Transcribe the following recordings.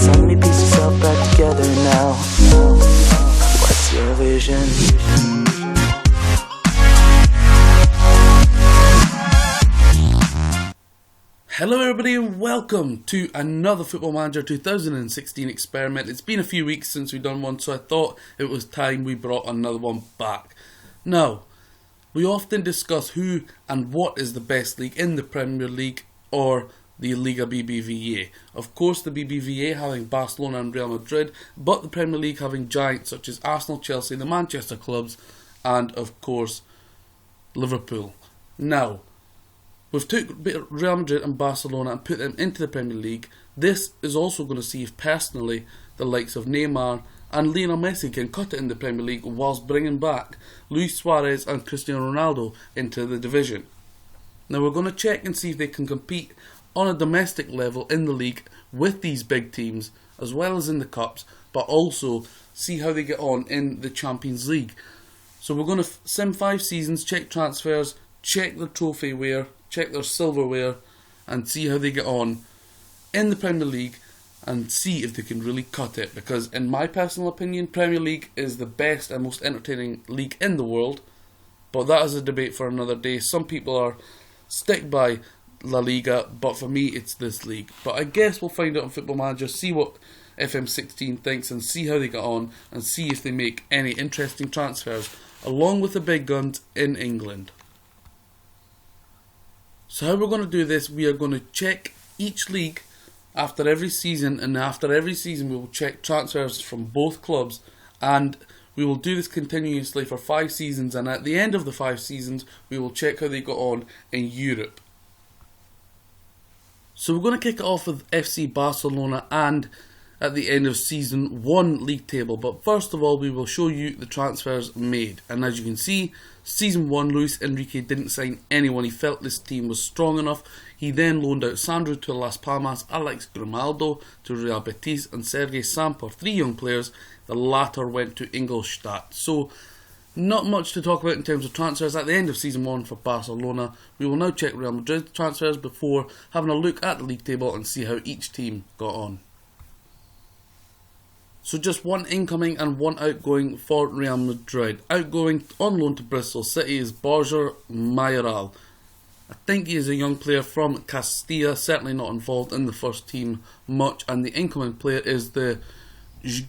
So many pieces all back together now. What's your vision? Hello everybody and welcome to another Football Manager 2016 experiment. It's been a few weeks since we've done one, so I thought it was time we brought another one back. Now, we often discuss who and what is the best league in the Premier League or the Liga BBVA. Of course, the BBVA having Barcelona and Real Madrid, but the Premier League having giants such as Arsenal, Chelsea, the Manchester clubs, and of course, Liverpool. Now, we've took Real Madrid and Barcelona and put them into the Premier League. This is also going to see if personally the likes of Neymar and Lionel Messi can cut it in the Premier League whilst bringing back Luis Suarez and Cristiano Ronaldo into the division. Now we're going to check and see if they can compete on a domestic level in the league with these big teams as well as in the cups, but also see how they get on in the Champions League. So we're going to sim 5 seasons, check transfers, check their trophy wear, check their silverware, and see how they get on in the Premier League and see if they can really cut it, because in my personal opinion, Premier League is the best and most entertaining league in the world, but that is a debate for another day. Some people are stick by La Liga, but for me it's this league. But I guess we'll find out on Football Manager, see what FM16 thinks and see how they get on and see if they make any interesting transfers along with the big guns in England. So how we're going to do this, we are going to check each league after every season, and after every season we will check transfers from both clubs, and we will do this continuously for 5 seasons, and at the end of the 5 seasons we will check how they got on in Europe. So we're going to kick it off with FC Barcelona and at the end of season 1 league table, but first of all we will show you the transfers made. And as you can see, season 1 Luis Enrique didn't sign anyone. He felt this team was strong enough. He then loaned out Sandro to Las Palmas, Alex Grimaldo to Real Betis and Sergei Samper, 3 young players. The latter went to Ingolstadt. So not much to talk about in terms of transfers at the end of season 1 for Barcelona. We will now check Real Madrid transfers before having a look at the league table and see how each team got on. So just 1 incoming and 1 outgoing for Real Madrid. Outgoing on loan to Bristol City is Borja Mayoral. I think he is a young player from Castilla, certainly not involved in the first team much. And the incoming player is the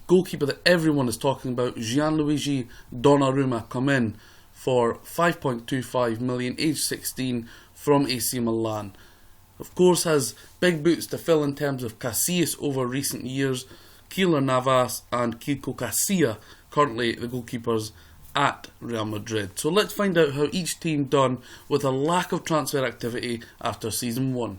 goalkeeper that everyone is talking about, Gianluigi Donnarumma, come in for 5.25 million, age 16, from AC Milan. Of course has big boots to fill in terms of Casillas over recent years. Keylor Navas and Kiko Casilla, currently the goalkeepers at Real Madrid. So let's find out how each team done with a lack of transfer activity after season 1.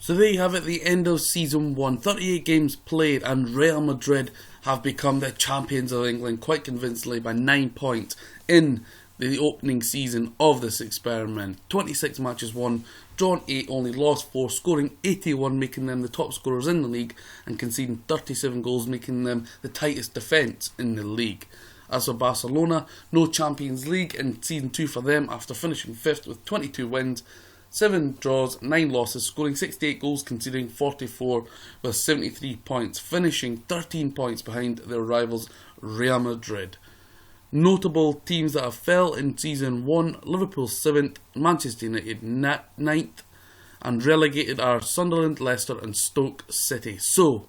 So there you have it, the end of season 1. 38 games played and Real Madrid have become the champions of England quite convincingly by 9 points in the opening season of this experiment. 26 matches won, drawn 8, only lost 4, scoring 81, making them the top scorers in the league, and conceding 37 goals, making them the tightest defence in the league. As for Barcelona, no Champions League in season 2 for them after finishing 5th with 22 wins, 7 draws, 9 losses, scoring 68 goals, conceding 44 with 73 points, finishing 13 points behind their rivals Real Madrid. Notable teams that have fell in season 1, Liverpool 7th, Manchester United 9th, and relegated are Sunderland, Leicester and Stoke City. So,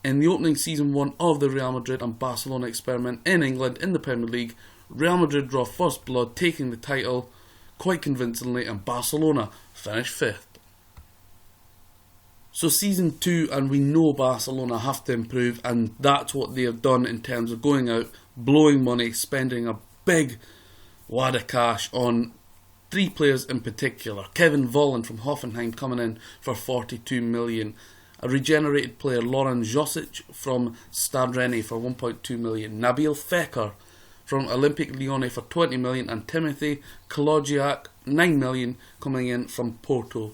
in the opening season 1 of the Real Madrid and Barcelona experiment in England in the Premier League, Real Madrid draw first blood, taking the title quite convincingly, and Barcelona finish 5th. So season 2, and we know Barcelona have to improve, and that's what they have done in terms of going out, blowing money, spending a big wad of cash on 3 players in particular. Kevin Volland from Hoffenheim coming in for 42 million. A regenerated player, Loren Josic from Stade Rennais for 1.2 million. Nabil Fekir from Olympique Lyonnais for 20 million. And Timothy Kolodziak, 9 million, coming in from Porto.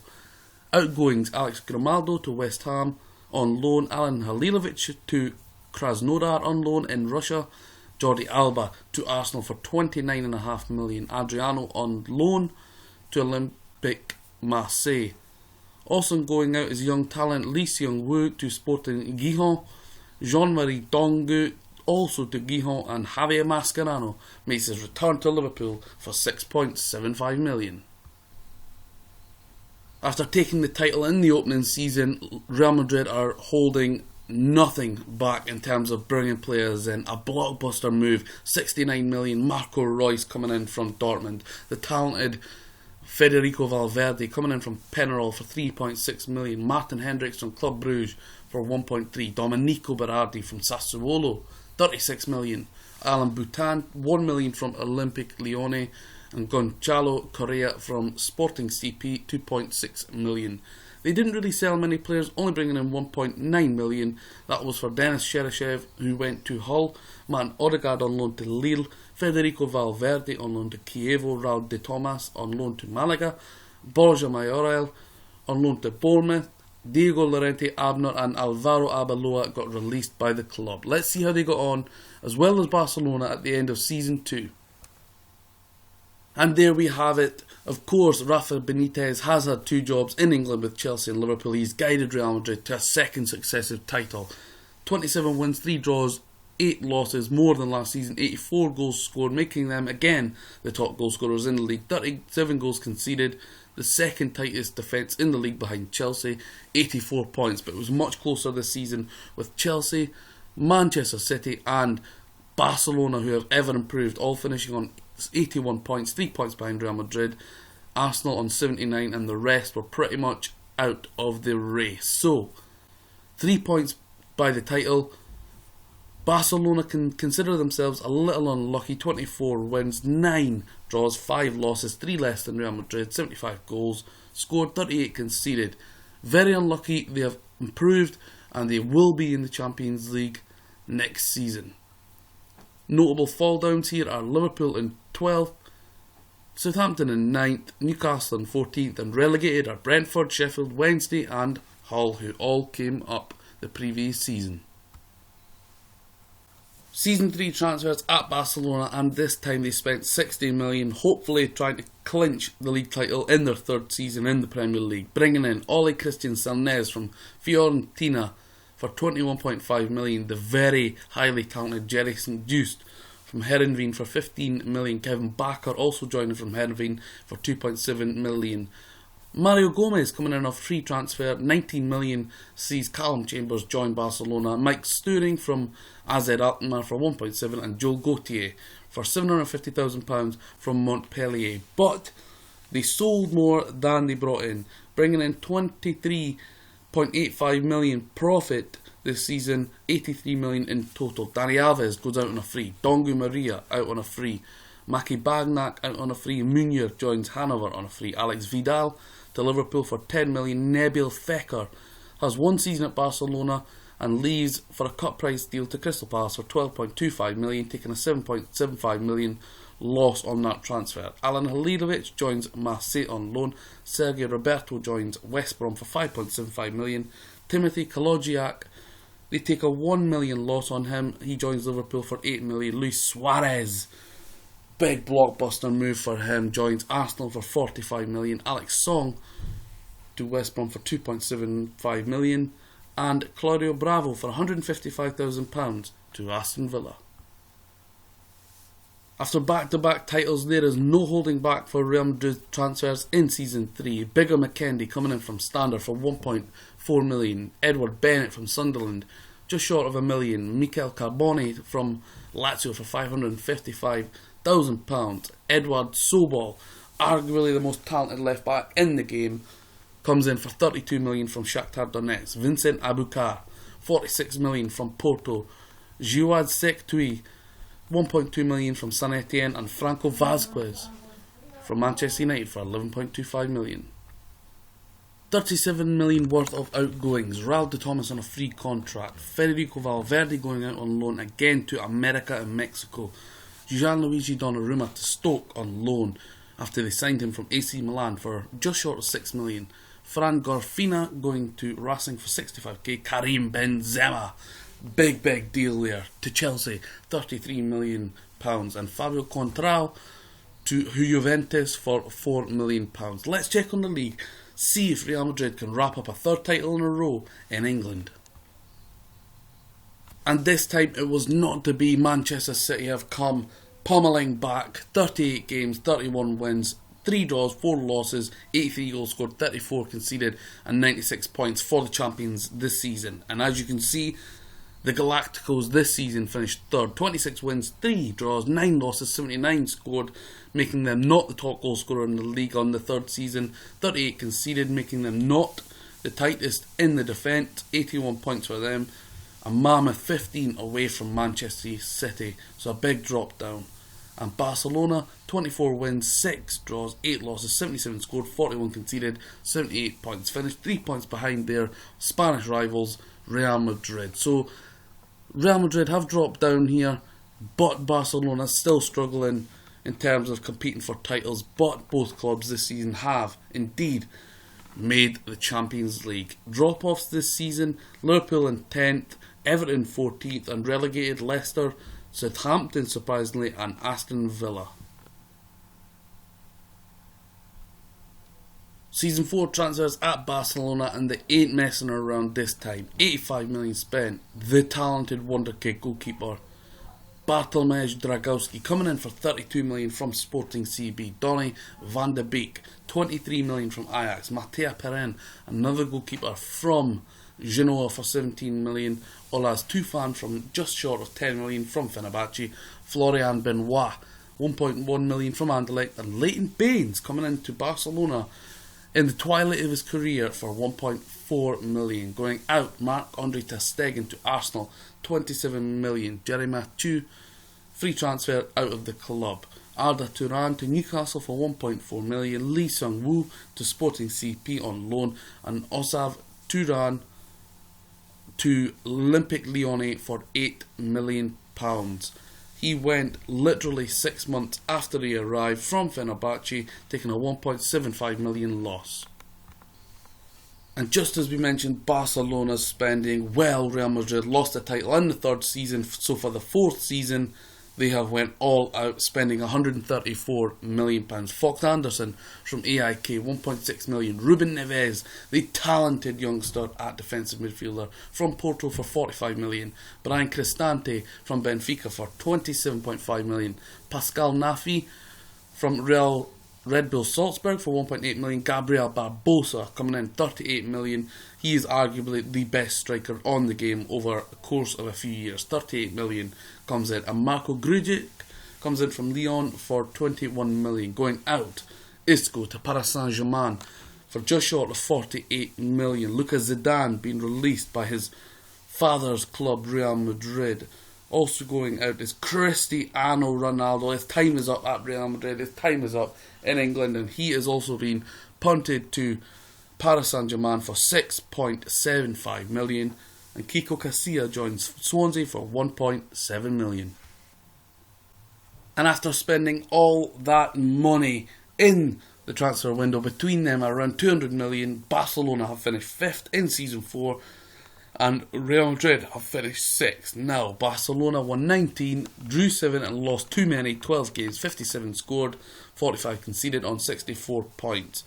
Outgoings, Alex Grimaldo to West Ham on loan, Alan Halilovic to Krasnodar on loan in Russia, Jordi Alba to Arsenal for 29.5 million, Adriano on loan to Olympique Marseille. Also going out is young talent Lee Seung-woo to Sporting Gijon, Jean-Marie Dongu also to Gijon, and Javier Mascherano makes his return to Liverpool for £6.75 million. After taking the title in the opening season, Real Madrid are holding nothing back in terms of bringing players in. A blockbuster move, 69 million, Marco Reus coming in from Dortmund, the talented Federico Valverde coming in from Penarol for 3.6 million, Martin Hendricks from Club Brugge for 1.3, Domenico Berardi from Sassuolo 36 million, Alan Boutan 1 million from Olympique Lyonnais, and Gonçalo Correa from Sporting CP 2.6 million. They didn't really sell many players, only bringing in 1.9 million. That was for Denis Cheryshev, who went to Hull, Martin Odegaard on loan to Lille, Federico Valverde on loan to Chievo, Raul de Tomas on loan to Malaga, Borja Mayoral on loan to Bournemouth, Diego Llorente, Abner and Alvaro Arbeloa got released by the club. Let's see how they got on, as well as Barcelona at the end of Season 2. And there we have it. Of course, Rafa Benitez has had 2 jobs in England with Chelsea and Liverpool. He's guided Real Madrid to a second successive title. 27 wins, 3 draws, 8 losses, more than last season. 84 goals scored, making them again the top goal scorers in the league. 37 goals conceded, the second tightest defence in the league behind Chelsea. 84 points, but it was much closer this season with Chelsea, Manchester City and Barcelona, who have ever improved, all finishing on 81 points, 3 points behind Real Madrid, Arsenal on 79, and the rest were pretty much out of the race. So, 3 points by the title. Barcelona can consider themselves a little unlucky. 24 wins, 9 draws, 5 losses, 3 less than Real Madrid, 75 goals scored, 38 conceded. Very unlucky. They have improved and they will be in the Champions League next season. Notable fall downs here are Liverpool in 12th, Southampton in 9th, Newcastle in 14th, and relegated are Brentford, Sheffield Wednesday and Hull, who all came up the previous season. Season 3 transfers at Barcelona, and this time they spent 60 million, hopefully trying to clinch the league title in their 3rd season in the Premier League, bringing in Ole Christian Salnés from Fiorentina for 21.5 million, the very highly talented Jerry St. Just from Heerenveen for 15 million, Kevin Bakker also joining from Heerenveen for 2.7 million. Mario Gomez coming in off free transfer, 19 million, sees Callum Chambers join Barcelona, Mike Sturing from AZ Alkmaar for 1.7 and Joel Gauthier for £750,000 from Montpellier. But they sold more than they brought in, bringing in 23.85 million profit this season, 83 million in total. Dani Alves goes out on a free, Dongu Maria out on a free, Maki Bagnac out on a free, Munir joins Hanover on a free, Alex Vidal to Liverpool for 10 million, Nabil Fekir has 1 season at Barcelona and leaves for a cut price deal to Crystal Palace for 12.25 million, taking a 7.75 million loss on that transfer. Alan Halilovic joins Marseille on loan, Sergio Roberto joins West Brom for 5.75 million, Timothy Kalodziak, they take a 1 million loss on him, he joins Liverpool for 8 million. Luis Suarez, big blockbuster move for him, joins Arsenal for 45 million. Alex Song to West Brom for 2.75 million, and Claudio Bravo for £155,000 to Aston Villa. After back-to-back titles, there is no holding back for Real Madrid transfers in Season 3. Bigger McKendy coming in from Standard for 1.4 million. Edward Bennett from Sunderland, just short of £1 million. Mikel Carboni from Lazio for £555,000. Edward Sobol, arguably the most talented left-back in the game, comes in for 32 million from Shakhtar Donetsk. Vincent Abukar, 46 million from Porto. Giouad Sektui, 1.2 million from San Etienne, and Franco Vazquez from Manchester United for 11.25 million. 37 million worth of outgoings. Raul de Tomas on a free contract. Federico Valverde going out on loan again to America and Mexico. Gianluigi Donnarumma to Stoke on loan after they signed him from AC Milan for just short of 6 million. Fran Gorfina going to Racing for 65k. Karim Benzema, big deal there, to Chelsea, £33 million. And Fabio Contrao to Juventus for £4 million. Let's check on the league. see if Real Madrid can wrap up a third title in a row in England. And this time it was not to be. Manchester City have come pummeling back, 38 games, 31 wins, 3 draws, 4 losses, 83 goals scored, 34 conceded, and 96 points for the champions this season. And as you can see, the Galacticos this season finished third, 26 wins, 3 draws, 9 losses, 79 scored, making them not the top goal scorer in the league on the third season, 38 conceded, making them not the tightest in the defence, 81 points for them, a mammoth 15 away from Manchester City, so a big drop down. And Barcelona, 24 wins, 6 draws, 8 losses, 77 scored, 41 conceded, 78 points, finished 3 points behind their Spanish rivals, Real Madrid. So Real Madrid have dropped down here, but Barcelona still struggling in terms of competing for titles, but both clubs this season have indeed made the Champions League. Drop-offs this season: Liverpool in 10th, Everton 14th, and relegated Leicester, Southampton surprisingly, and Aston Villa. Season 4 transfers at Barcelona, and they ain't messing around this time. 85 million spent. The talented wonder kid goalkeeper Bartolomej Dragowski coming in for 32 million from Sporting CB. Donny van de Beek, 23 million from Ajax. Matteo Perrin, another goalkeeper from Genoa, for 17 million. Olas Tufan from just short of 10 million from Fenerbahce. Florian Benoit, 1.1 million from Anderlecht. And Leighton Baines coming into Barcelona in the twilight of his career for 1.4 million. Going out, Marc-Andre ter Stegen to Arsenal, 27 million. Jerry Mathieu, free transfer out of the club. Arda Turan to Newcastle for 1.4 million. Lee Sung-woo to Sporting CP on loan. And Osav Turan to Olympique Lyonnais for £8 million. He went literally 6 months after he arrived from Fenerbahce, taking a 1.75 million loss. And just as we mentioned Barcelona's spending, well, Real Madrid lost the title in the third season, so for the fourth season they have went all out, spending £134 million. Fox Anderson from AIK, 1.6 million. Ruben Neves, the talented youngster at defensive midfielder from Porto, for 45 million. Brian Cristante from Benfica for 27.5 million. Pascal Nafi from Red Bull Salzburg for 1.8 million. Gabriel Barbosa coming in, 38 million. He is arguably the best striker on the game over the course of a few years. 38 million comes in. And Marko Grujic comes in from Lyon for 21 million. Going out, Isco to Paris Saint-Germain for just short of 48 million. Lucas Zidane being released by his father's club, Real Madrid. Also going out is Cristiano Ronaldo. His time is up at Real Madrid. His time is up in England, and he is also being punted to Paris Saint-Germain for 6.75 million. And Kiko Casilla joins Swansea for 1.7 million. And after spending all that money in the transfer window, between them around 200 million, Barcelona have finished 5th in Season 4, and Real Madrid have finished 6th. Now, Barcelona won 19, drew 7 and lost too many, 12 games, 57 scored, 45 conceded on 64 points.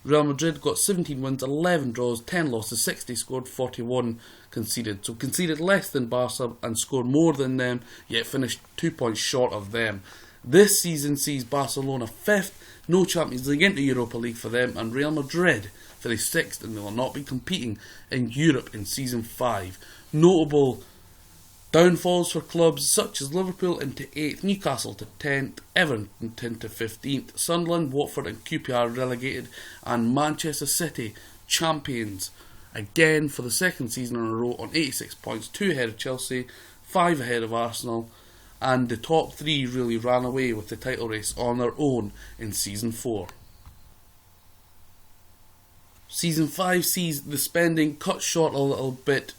Real Madrid got 17 wins, 11 draws, 10 losses, 60 scored, 41 conceded. So conceded less than Barca and scored more than them, yet finished 2 points short of them. This season sees Barcelona 5th, no Champions League into Europa League for them, and Real Madrid finished 6th, and they will not be competing in Europe in Season 5. Notable downfalls for clubs such as Liverpool into 8th, Newcastle to 10th, Everton to 15th, Sunderland, Watford and QPR relegated, and Manchester City champions again for the second season in a row on 86 points, 2 ahead of Chelsea, 5 ahead of Arsenal, and the top 3 really ran away with the title race on their own in Season 4. Season 5 sees the spending cut short a little bit.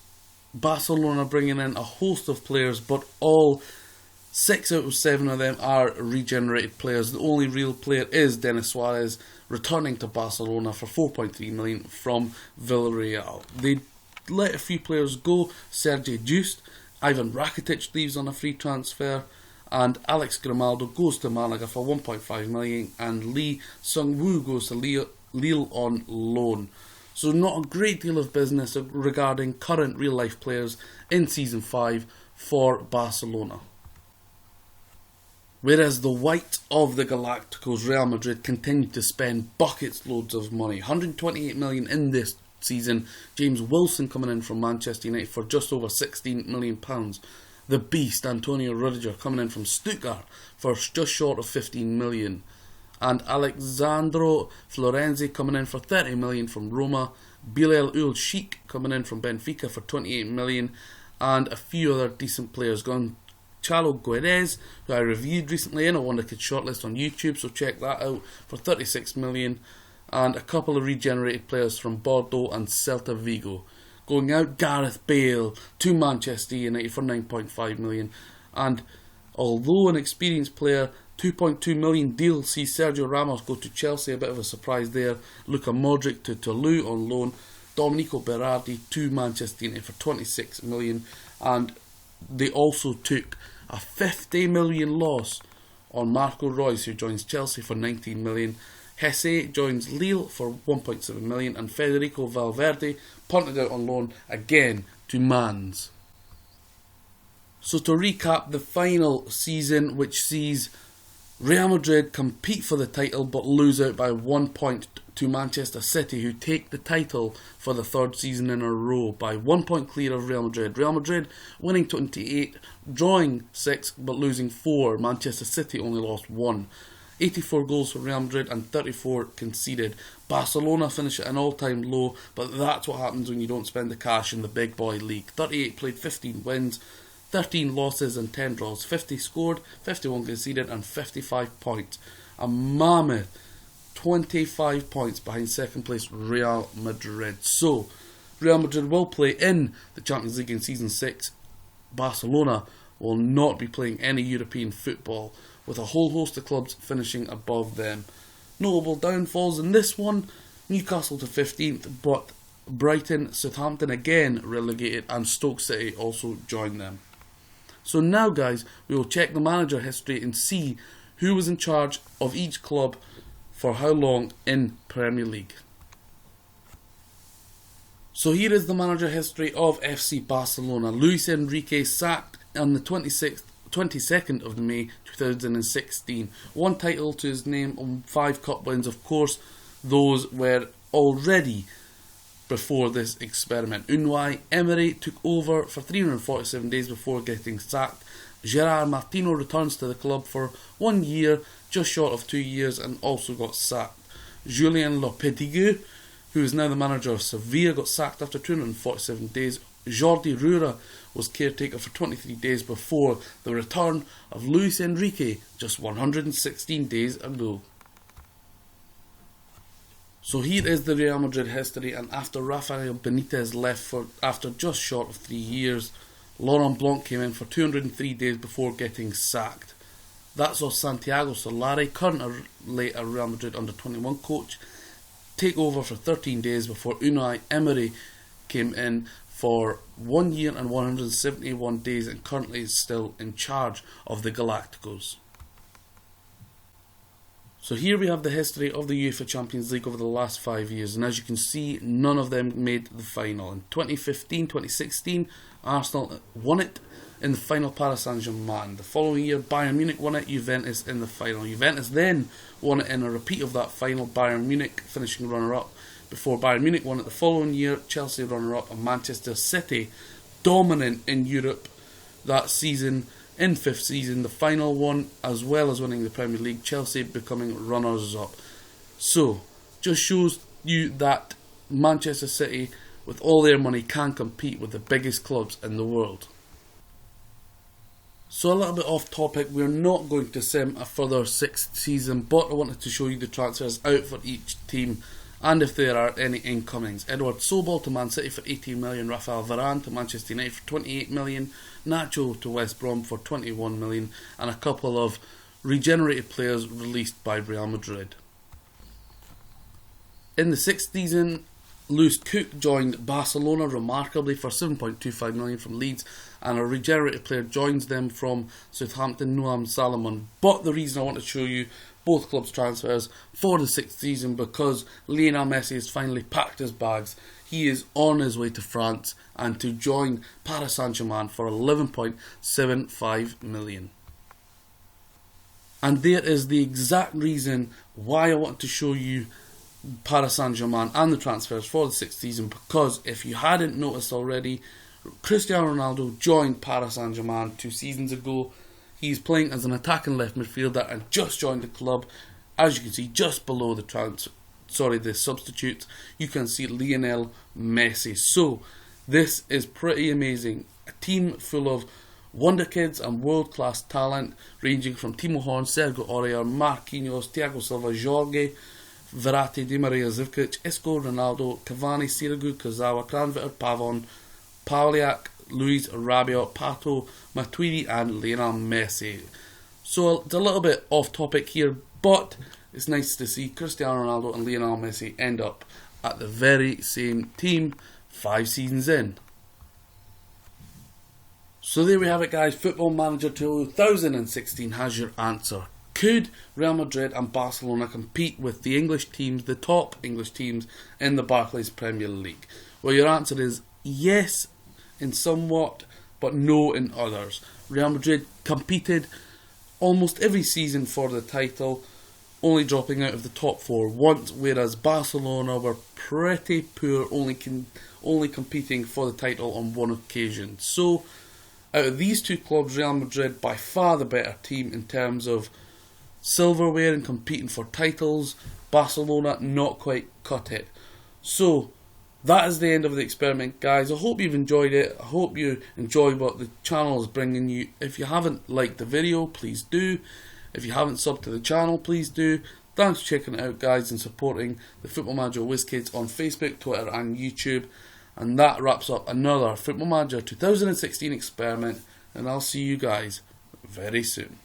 Barcelona bringing in a host of players, but all 6 out of 7 of them are regenerated players. The only real player is Denis Suarez, returning to Barcelona for 4.3 million from Villarreal. They let a few players go. Sergio Just, Ivan Rakitic leaves on a free transfer, and Alex Grimaldo goes to Malaga for 1.5 million, and Lee Sung-woo goes to Lille on loan. So not a great deal of business regarding current real life players in Season 5 for Barcelona. Whereas the white of the Galacticos, Real Madrid, continued to spend buckets loads of money. 128 million in this season. James Wilson coming in from Manchester United for just over £16 million. The beast Antonio Rudiger coming in from Stuttgart for just short of 15 million. And Alexandro Florenzi coming in for 30 million from Roma. Bilal Sheikh coming in from Benfica for 28 million. And a few other decent players. Gonçalo Guedes, who I reviewed recently in a Wonder Kid shortlist on YouTube, so check that out, for 36 million. And a couple of regenerated players from Bordeaux and Celta Vigo. Going out, Gareth Bale to Manchester United for 9.5 million. And although an experienced player, 2.2 million deal sees Sergio Ramos go to Chelsea, a bit of a surprise there. Luka Modric to Toulouse on loan. Domenico Berardi to Manchester United for 26 million. And they also took a 50 million loss on Marco Reus, who joins Chelsea for 19 million. Hesse joins Lille for 1.7 million. And Federico Valverde punted out on loan again to Mans. So to recap, the final season, which sees Real Madrid compete for the title but lose out by 1 point to Manchester City, who take the title for the third season in a row by 1 point clear of Real Madrid. Real Madrid winning 28, drawing 6 but losing 4. Manchester City only lost 1. 84 goals for Real Madrid and 34 conceded. Barcelona finish at an all-time low, but that's what happens when you don't spend the cash in the big boy league. 38 played, 15 wins, 13 losses and 10 draws, 50 scored, 51 conceded and 55 points. A mammoth 25 points behind second place Real Madrid. So, Real Madrid will play in the Champions League in Season 6. Barcelona will not be playing any European football, with a whole host of clubs finishing above them. Notable downfalls in this one: Newcastle to 15th, but Brighton, Southampton again relegated, and Stoke City also joined them. So now, guys, we will check the manager history and see who was in charge of each club for how long in Premier League. So here is the manager history of FC Barcelona. Luis Enrique sacked on the 22nd of May 2016. 1 title to his name and 5 cup wins. Of course, those were already before this experiment. Unai Emery took over for 347 days before getting sacked. Gerard Martino returns to the club for 1 year, just short of 2 years, and also got sacked. Julien Lopetegui, who is now the manager of Sevilla, got sacked after 247 days. Jordi Rura was caretaker for 23 days before the return of Luis Enrique just 116 days ago. So here is the Real Madrid history, and after Rafael Benitez left after just short of 3 years, Laurent Blanc came in for 203 days before getting sacked. That saw Santiago Solari, currently a Real Madrid under-21 coach, take over for 13 days before Unai Emery came in for 1 year and 171 days and currently is still in charge of the Galacticos. So here we have the history of the UEFA Champions League over the last 5 years, and as you can see, none of them made the final. In 2015, 2016, Arsenal won it in the final, Paris Saint-Germain. The following year, Bayern Munich won it, Juventus in the final. Juventus then won it in a repeat of that final, Bayern Munich finishing runner-up. Before Bayern Munich won it the following year, Chelsea runner-up, and Manchester City dominant in Europe that season. In 5th season, the final one, as well as winning the Premier League, Chelsea becoming runners-up. So, just shows you that Manchester City, with all their money, can compete with the biggest clubs in the world. So a little bit off topic, we're not going to sim a further 6th season, but I wanted to show you the transfers out for each team and if there are any incomings. Edward Sobol to Man City for 18 million, Rafael Varane to Manchester United for 28 million, Nacho to West Brom for 21 million, and a couple of regenerated players released by Real Madrid. In the 6th season, Lewis Cook joined Barcelona remarkably for 7.25 million from Leeds, and a regenerated player joins them from Southampton, Noam Salomon. But the reason I want to show you both clubs' transfers for the sixth season, because Lionel Messi has finally packed his bags. He is on his way to France and to join Paris Saint-Germain for 11.75 million. And there is the exact reason why I want to show you Paris Saint-Germain and the transfers for the sixth season, because if you hadn't noticed already, Cristiano Ronaldo joined Paris Saint-Germain 2 seasons ago. He's playing as an attacking left midfielder and just joined the club. As you can see, just below the substitute, you can see Lionel Messi. So this is pretty amazing. A team full of wonder kids and world-class talent, ranging from Timo Horn, Sergio Aurier, Marquinhos, Thiago Silva, Jorge, Verratti, Di Maria, Zivkovic, Isco, Ronaldo, Cavani, Sirigu, Kurzawa, Kranjcar, Pavon, Pavliak, Luis Rabiot, Pato, Matuidi and Lionel Messi. So it's a little bit off topic here, but it's nice to see Cristiano Ronaldo and Lionel Messi end up at the very same team 5 seasons in. So there we have it, guys. Football Manager 2016 has your answer. Could Real Madrid and Barcelona compete with the English teams, the top English teams in the Barclays Premier League? Well, your answer is yes in somewhat, but no in others. Real Madrid competed almost every season for the title, only dropping out of the top 4 once, whereas Barcelona were pretty poor, only competing for the title on 1 occasion. So, out of these 2 clubs, Real Madrid by far the better team in terms of silverware and competing for titles. Barcelona not quite cut it. So that is the end of the experiment, guys. I hope you've enjoyed it. I hope you enjoy what the channel is bringing you. If you haven't liked the video, please do. If you haven't subbed to the channel, please do. Thanks for checking it out, guys, and supporting the Football Manager WizKids on Facebook, Twitter and YouTube. And that wraps up another Football Manager 2016 experiment, and I'll see you guys very soon.